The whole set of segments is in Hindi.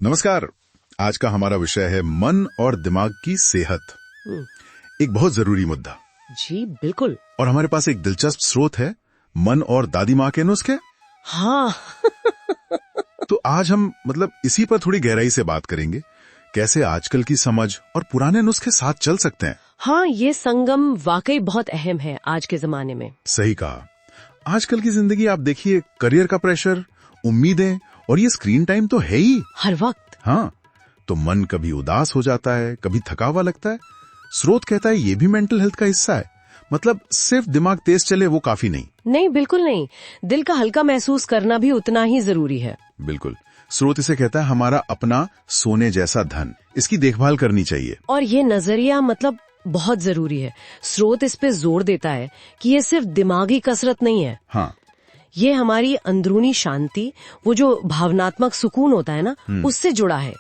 नमस्कार। आज का हमारा विषय है मन और दिमाग की सेहत। एक बहुत जरूरी मुद्दा। जी बिल्कुल। और हमारे पास एक दिलचस्प स्रोत है, मन और दादी माँ के नुस्खे। हाँ। तो आज हम इसी पर थोड़ी गहराई से बात करेंगे, कैसे आजकल की समझ और पुराने नुस्खे साथ चल सकते हैं। हाँ, ये संगम वाकई बहुत अहम है आज के जमाने में। सही कहा। आजकल की जिंदगी आप देखिए, करियर का प्रेशर, उम्मीदें और ये स्क्रीन टाइम तो है ही हर वक्त। हाँ, तो मन कभी उदास हो जाता है, कभी थका हुआ लगता है। स्रोत कहता है ये भी मेंटल हेल्थ का हिस्सा है। सिर्फ दिमाग तेज चले वो काफी नहीं। नहीं, बिल्कुल नहीं। दिल का हल्का महसूस करना भी उतना ही जरूरी है। बिल्कुल। स्रोत इसे कहता है हमारा अपना सोने जैसा धन, इसकी देखभाल करनी चाहिए। और ये नजरिया बहुत जरूरी है। स्रोत इस पे जोर देता है कि ये सिर्फ दिमागी कसरत नहीं है। हाँ, ये हमारी अंदरूनी शांति, वो जो भावनात्मक सुकून होता है ना, उससे जुड़ा है।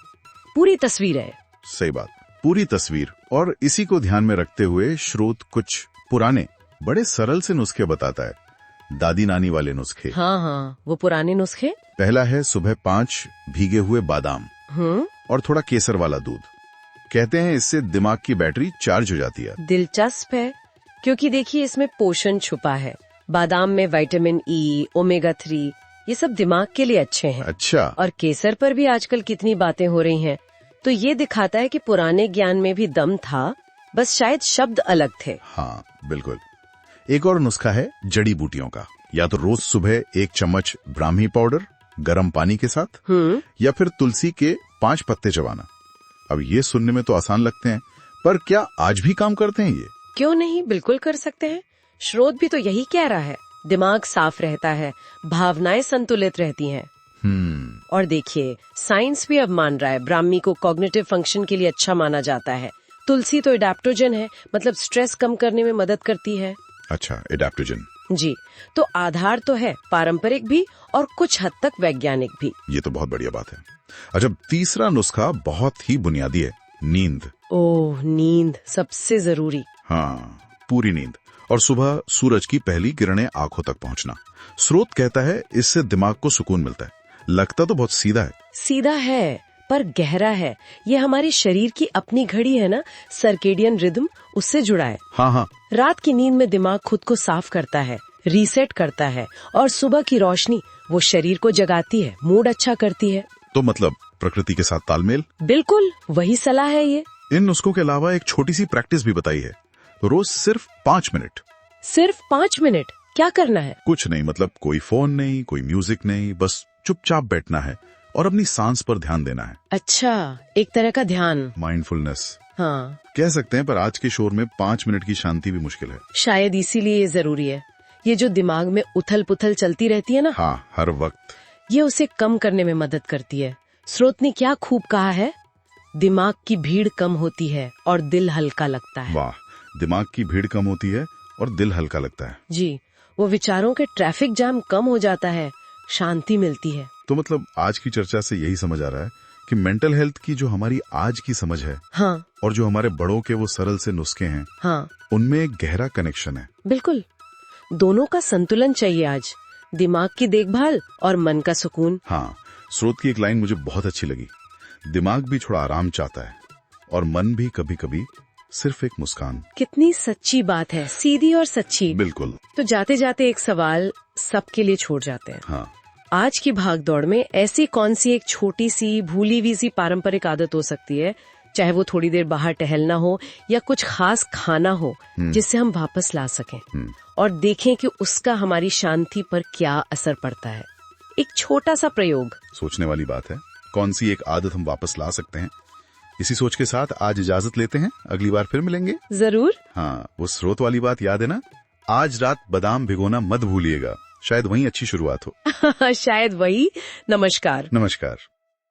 पूरी तस्वीर है। सही बात, पूरी तस्वीर। और इसी को ध्यान में रखते हुए स्रोत कुछ पुराने बड़े सरल से नुस्खे बताता है, दादी नानी वाले नुस्खे। हाँ, वो पुराने नुस्खे। पहला है सुबह 5 भीगे हुए बादाम और थोड़ा केसर वाला दूध। कहते हैं इससे दिमाग की बैटरी चार्ज हो जाती है। दिलचस्प है, क्योंकि देखिए इसमें पोषण छुपा है। बादाम में विटामिन ई, ओमेगा 3, ये सब दिमाग के लिए अच्छे हैं। अच्छा। और केसर पर भी आजकल कितनी बातें हो रही हैं, तो ये दिखाता है कि पुराने ज्ञान में भी दम था, बस शायद शब्द अलग थे। हाँ बिल्कुल। एक और नुस्खा है जड़ी बूटियों का। या तो रोज सुबह 1 चम्मच ब्राह्मी पाउडर गर्म पानी के साथ, या फिर तुलसी के 5 पत्ते चबाना। अब ये सुनने में तो आसान लगते हैं, पर क्या आज भी काम करते हैं ये? क्यों नहीं, बिल्कुल कर सकते हैं। स्रोत भी तो यही कह रहा है। दिमाग साफ रहता है, भावनाएं संतुलित रहती हैं। और देखिए, साइंस भी अब मान रहा है ब्राह्मी को कॉग्निटिव फंक्शन के लिए अच्छा माना जाता है। तुलसी तो एडेप्टोजन है, स्ट्रेस कम करने में मदद करती है। अच्छा, एडेप्टोजन। जी, तो आधार तो है पारंपरिक भी और कुछ हद तक वैज्ञानिक भी। ये तो बहुत बढ़िया बात है। अच्छा, तीसरा नुस्खा बहुत ही बुनियादी है, नींद। ओह, नींद सबसे जरूरी। हाँ, पूरी नींद और सुबह सूरज की पहली किरणें आंखों तक पहुंचना। स्रोत कहता है इससे दिमाग को सुकून मिलता है। लगता तो बहुत सीधा है। सीधा है पर गहरा है। ये हमारी शरीर की अपनी घड़ी है ना, सर्केडियन रिदम, उससे जुड़ा है। हाँ। रात की नींद में दिमाग खुद को साफ करता है, रीसेट करता है, और सुबह की रोशनी वो शरीर को जगाती है, मूड अच्छा करती है। तो प्रकृति के साथ तालमेल। बिल्कुल वही सलाह है ये। इन नुस्खों के अलावा एक छोटी सी प्रैक्टिस भी बताई है। रोज सिर्फ 5 मिनट। सिर्फ 5 मिनट क्या करना है? कुछ नहीं, कोई फोन नहीं, कोई म्यूजिक नहीं, बस चुपचाप बैठना है और अपनी सांस पर ध्यान देना है। अच्छा, एक तरह का ध्यान, माइंडफुलनेस हाँ कह सकते हैं। पर आज के शोर में 5 मिनट की शांति भी मुश्किल है। शायद इसीलिए ये जरूरी है। ये जो दिमाग में उथल पुथल चलती रहती है ना, हाँ, हर वक्त, ये उसे कम करने में मदद करती है। स्रोत ने क्या खूब कहा है, दिमाग की भीड़ कम होती है और दिल हल्का लगता है। वाह, दिमाग की भीड़ कम होती है और दिल हल्का लगता है। जी, वो विचारों के ट्रैफिक जाम कम हो जाता है, शांति मिलती है। तो आज की चर्चा से यही समझ आ रहा है कि मेंटल हेल्थ की जो हमारी आज की समझ है, हाँ, और जो हमारे बड़ों के वो सरल से नुस्खे हैं, हाँ, उनमें एक गहरा कनेक्शन है। बिल्कुल। दोनों का संतुलन चाहिए आज, दिमाग की देखभाल और मन का सुकून। हाँ, स्रोत की एक लाइन मुझे बहुत अच्छी लगी, दिमाग भी थोड़ा आराम चाहता है और मन भी कभी कभी सिर्फ एक मुस्कान। कितनी सच्ची बात है, सीधी और सच्ची। बिल्कुल। तो जाते जाते एक सवाल सबके लिए छोड़ जाते हैं। हाँ, आज की भाग दौड़ में ऐसी कौन सी एक छोटी सी भूली हुई सी पारंपरिक आदत हो सकती है, चाहे वो थोड़ी देर बाहर टहलना हो या कुछ खास खाना हो, जिससे हम वापस ला सकें और देखें कि उसका हमारी शांति पर क्या असर पड़ता है। एक छोटा सा प्रयोग। सोचने वाली बात है, कौन सी एक आदत हम वापस ला सकते हैं। इसी सोच के साथ आज इजाजत लेते हैं, अगली बार फिर मिलेंगे। जरूर। हाँ, वो स्रोत वाली बात याद है ना, आज रात बादाम भिगोना मत भूलिएगा, शायद वही अच्छी शुरुआत हो। शायद वही। नमस्कार। नमस्कार।